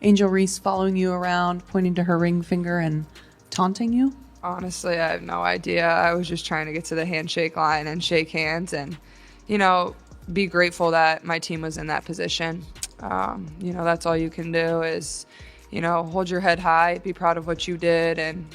Angel Reese following you around, pointing to her ring finger and taunting you? Honestly, I have no idea. I was just trying to get to the handshake line and shake hands and, be grateful that my team was in that position. That's all you can do is, hold your head high, be proud of what you did, and,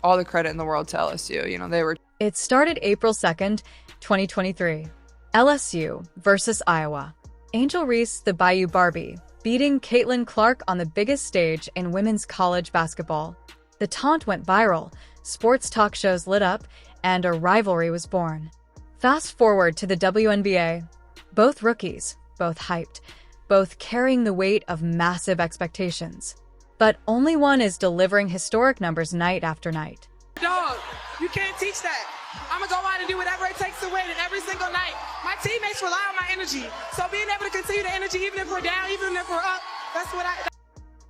all the credit in the world to LSU. They were. It started April 2nd, 2023. LSU versus Iowa. Angel Reese, the Bayou Barbie, beating Caitlin Clark on the biggest stage in women's college basketball. The taunt went viral, sports talk shows lit up, and a rivalry was born. Fast forward to the WNBA. Both rookies, both hyped, both carrying the weight of massive expectations. But only one is delivering historic numbers night after night. Dog, you can't teach that. I'm going to go out and do whatever it takes to win, and every single night. My teammates rely on my energy. So being able to continue the energy, even if we're down, even if we're up, that's what I...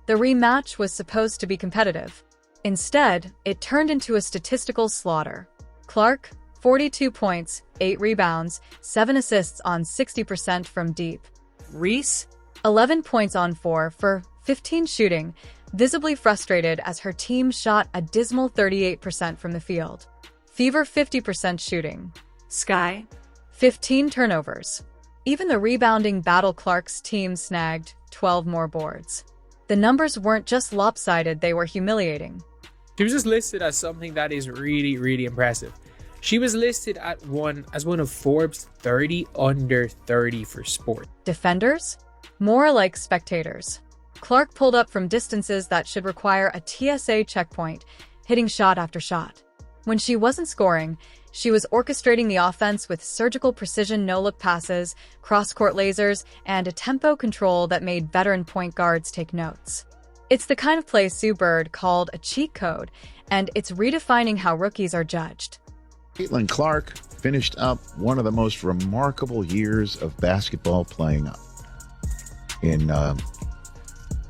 The rematch was supposed to be competitive. Instead, it turned into a statistical slaughter. Clark, 42 points, 8 rebounds, 7 assists on 60% from deep. Reese, 11 points on 4 for 15 shooting, visibly frustrated as her team shot a dismal 38% from the field. Fever, 50% shooting. Sky, 15 turnovers. Even the rebounding battle Clark's team snagged 12 more boards. The numbers weren't just lopsided, they were humiliating. She was just listed as something that is really, really impressive. She was listed as one of Forbes 30 under 30 for sport. Defenders? More like spectators. Clark pulled up from distances that should require a TSA checkpoint, hitting shot after shot. When she wasn't scoring, she was orchestrating the offense with surgical precision no-look passes, cross-court lasers, and a tempo control that made veteran point guards take notes. It's the kind of play Sue Bird called a cheat code, and it's redefining how rookies are judged. Caitlin Clark finished up one of the most remarkable years of basketball playing in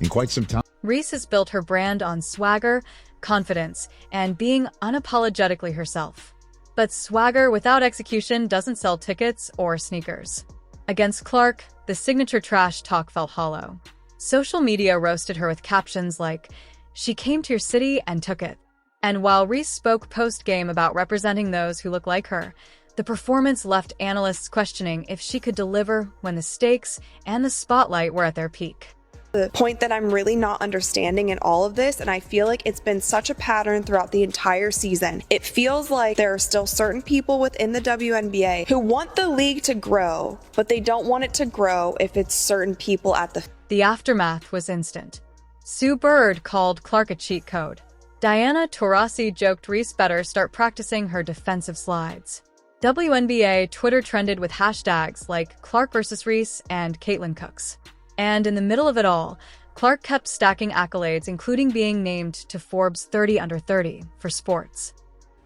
quite some time. Reese has built her brand on swagger, confidence, and being unapologetically herself. But swagger without execution doesn't sell tickets or sneakers. Against Clark, the signature trash talk felt hollow. Social media roasted her with captions like, "She came to your city and took it." And while Reese spoke post-game about representing those who look like her, the performance left analysts questioning if she could deliver when the stakes and the spotlight were at their peak. The point that I'm really not understanding in all of this, and I feel like it's been such a pattern throughout the entire season, it feels like there are still certain people within the WNBA who want the league to grow, but they don't want it to grow if it's certain people at the... The aftermath was instant. Sue Bird called Clark a cheat code. Diana Taurasi joked Reese better start practicing her defensive slides. WNBA Twitter trended with hashtags like Clark versus Reese and Caitlin Cooks. And in the middle of it all, Clark kept stacking accolades, including being named to Forbes 30 under 30 for sports.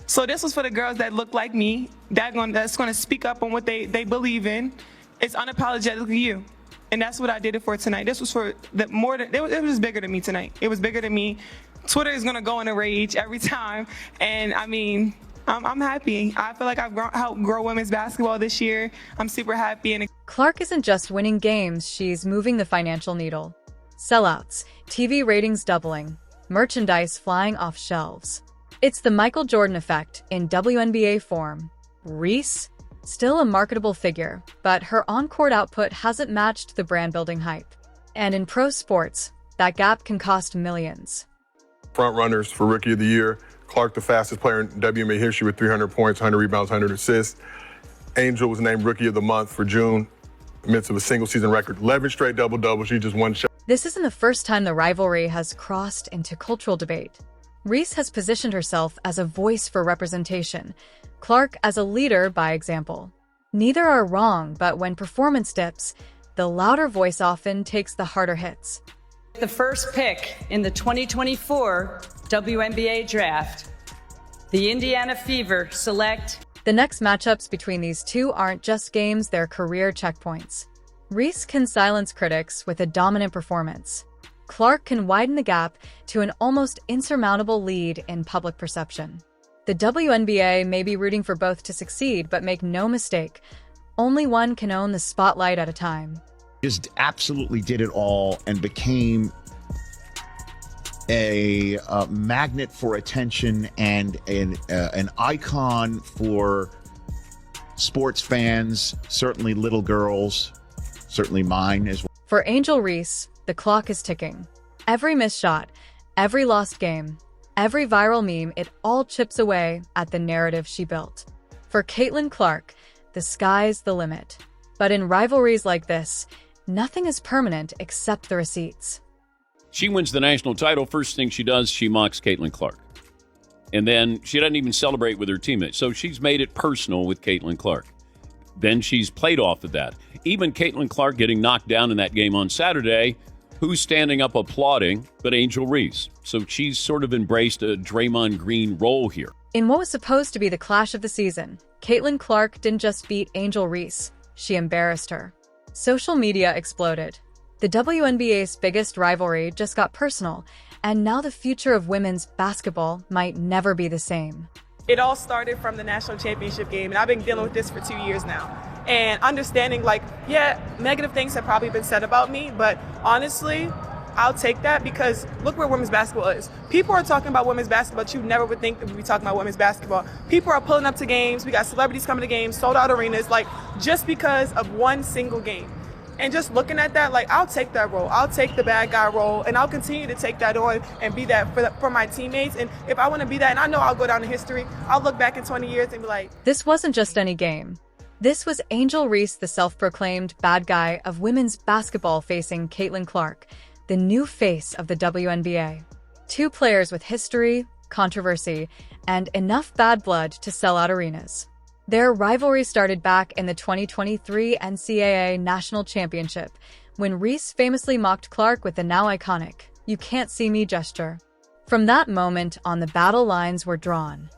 So this was for the girls that look like me, that's going to speak up on what they believe in. It's unapologetically you. And that's what I did it for tonight. This was for it was bigger than me tonight. It was bigger than me. Twitter is going to go in a rage every time. And I mean, I'm happy. I feel like I've helped grow women's basketball this year. I'm super happy. And Clark isn't just winning games, she's moving the financial needle. Sellouts, TV ratings doubling, merchandise flying off shelves. It's the Michael Jordan effect in WNBA form. Reese? Still a marketable figure, but her on-court output hasn't matched the brand-building hype. And in pro sports, that gap can cost millions. Front runners for Rookie of the Year. Clark, the fastest player in WNBA history with 300 points, 100 rebounds, 100 assists. Angel was named Rookie of the Month for June, amidst of a single-season record. 11 straight double-doubles, she just one shot. This isn't the first time the rivalry has crossed into cultural debate. Reese has positioned herself as a voice for representation, Clark as a leader by example. Neither are wrong, but when performance dips, the louder voice often takes the harder hits. The first pick in the 2024 WNBA draft, the Indiana Fever select. The next matchups between these two aren't just games, they're career checkpoints. Reese can silence critics with a dominant performance. Clark can widen the gap to an almost insurmountable lead in public perception. The WNBA may be rooting for both to succeed, but make no mistake, only one can own the spotlight at a time. Just absolutely did it all and became a magnet for attention and an icon for sports fans, certainly little girls, certainly mine as well. For Angel Reese, the clock is ticking. Every missed shot, every lost game, every viral meme, it all chips away at the narrative she built. For Caitlin Clark, the sky's the limit. But in rivalries like this, nothing is permanent except the receipts. She wins the national title. First thing she does, she mocks Caitlin Clark. And then she doesn't even celebrate with her teammates. So she's made it personal with Caitlin Clark. Then she's played off of that. Even Caitlin Clark getting knocked down in that game on Saturday, who's standing up applauding but Angel Reese? So she's sort of embraced a Draymond Green role here. In what was supposed to be the clash of the season, Caitlin Clark didn't just beat Angel Reese, she embarrassed her. Social media exploded. The WNBA's biggest rivalry just got personal, and now the future of women's basketball might never be the same. It all started from the national championship game, and I've been dealing with this for 2 years now. And understanding, negative things have probably been said about me, but honestly, I'll take that because look where women's basketball is. People are talking about women's basketball, but you never would think that we'd be talking about women's basketball. People are pulling up to games. We got celebrities coming to games, sold out arenas, just because of one single game. And just looking at that, I'll take that role. I'll take the bad guy role, and I'll continue to take that on and be that for my teammates. And if I want to be that, and I know I'll go down in history, I'll look back in 20 years and be like... This wasn't just any game. This was Angel Reese, the self-proclaimed bad guy of women's basketball, facing Caitlin Clark, the new face of the WNBA. Two players with history, controversy, and enough bad blood to sell out arenas. Their rivalry started back in the 2023 NCAA National Championship, when Reese famously mocked Clark with the now iconic, "You can't see me" gesture. From that moment on, the battle lines were drawn.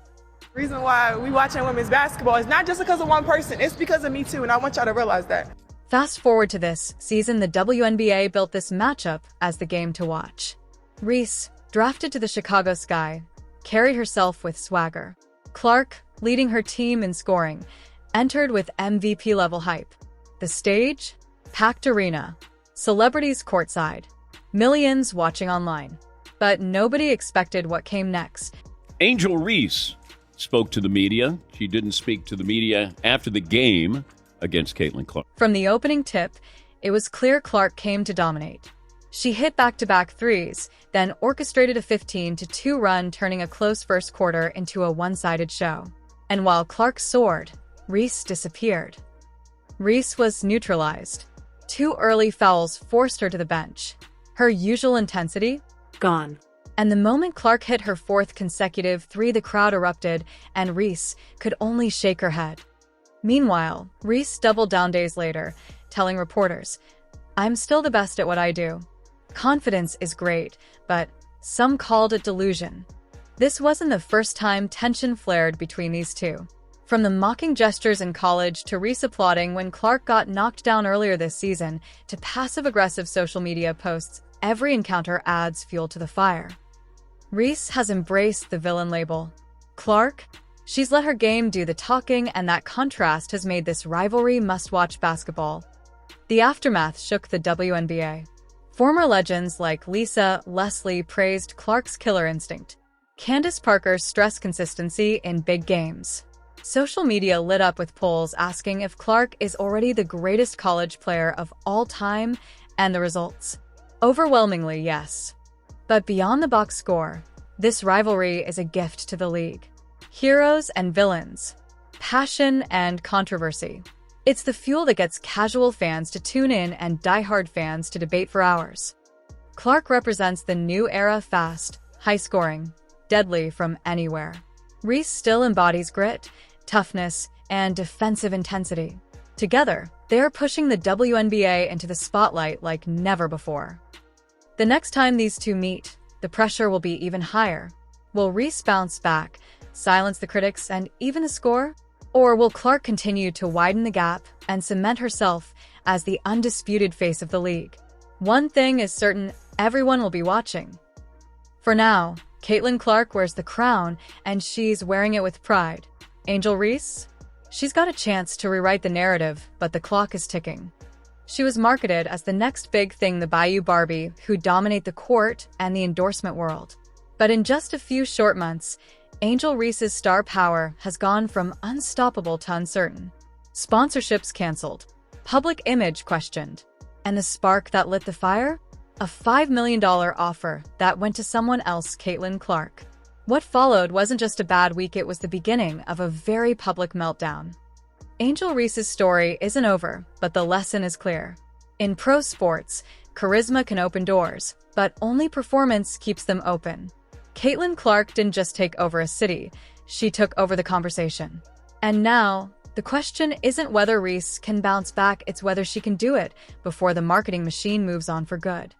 The reason why we watching women's basketball is not just because of one person, it's because of me too, and I want y'all to realize that. Fast forward to this season, the WNBA built this matchup as the game to watch. Reese, drafted to the Chicago Sky, carried herself with swagger. Clark, leading her team in scoring, entered with MVP-level hype. The stage? Packed arena. Celebrities courtside. Millions watching online. But nobody expected what came next. Angel Reese spoke to the media. She didn't speak to the media after the game against Caitlin Clark. From the opening tip, it was clear Clark came to dominate. She hit back-to-back threes, then orchestrated a 15-2 run, turning a close first quarter into a one-sided show. And while Clark soared, Reese disappeared. Reese was neutralized. 2 early fouls forced her to the bench. Her usual intensity? Gone. And the moment Clark hit her 4th consecutive three, the crowd erupted, and Reese could only shake her head. Meanwhile, Reese doubled down days later, telling reporters, "I'm still the best at what I do. Confidence is great, but some called it delusion." This wasn't the first time tension flared between these two. From the mocking gestures in college to Reese applauding when Clark got knocked down earlier this season to passive-aggressive social media posts, every encounter adds fuel to the fire. Reese has embraced the villain label. Clark? She's let her game do the talking, and that contrast has made this rivalry must-watch basketball. The aftermath shook the WNBA. Former legends like Lisa Leslie praised Clark's killer instinct. Candace Parker's stress consistency in big games. Social media lit up with polls asking if Clark is already the greatest college player of all time, and the results? Overwhelmingly, yes. But beyond the box score, this rivalry is a gift to the league. Heroes and villains. Passion and controversy. It's the fuel that gets casual fans to tune in and diehard fans to debate for hours. Clark represents the new era: fast, high-scoring, deadly from anywhere. Reese still embodies grit, toughness, and defensive intensity. Together, they are pushing the WNBA into the spotlight like never before. The next time these two meet, the pressure will be even higher. Will Reese bounce back, silence the critics, and even the score? Or will Clark continue to widen the gap and cement herself as the undisputed face of the league? One thing is certain: everyone will be watching. For now, Caitlin Clark wears the crown, and she's wearing it with pride. Angel Reese? She's got a chance to rewrite the narrative, but the clock is ticking. She was marketed as the next big thing, the Bayou Barbie, who'd dominate the court and the endorsement world. But in just a few short months, Angel Reese's star power has gone from unstoppable to uncertain. Sponsorships canceled, public image questioned, and the spark that lit the fire? A $5 million offer that went to someone else, Caitlin Clark. What followed wasn't just a bad week, it was the beginning of a very public meltdown. Angel Reese's story isn't over, but the lesson is clear. In pro sports, charisma can open doors, but only performance keeps them open. Caitlin Clark didn't just take over a city, she took over the conversation. And now, the question isn't whether Reese can bounce back, it's whether she can do it before the marketing machine moves on for good.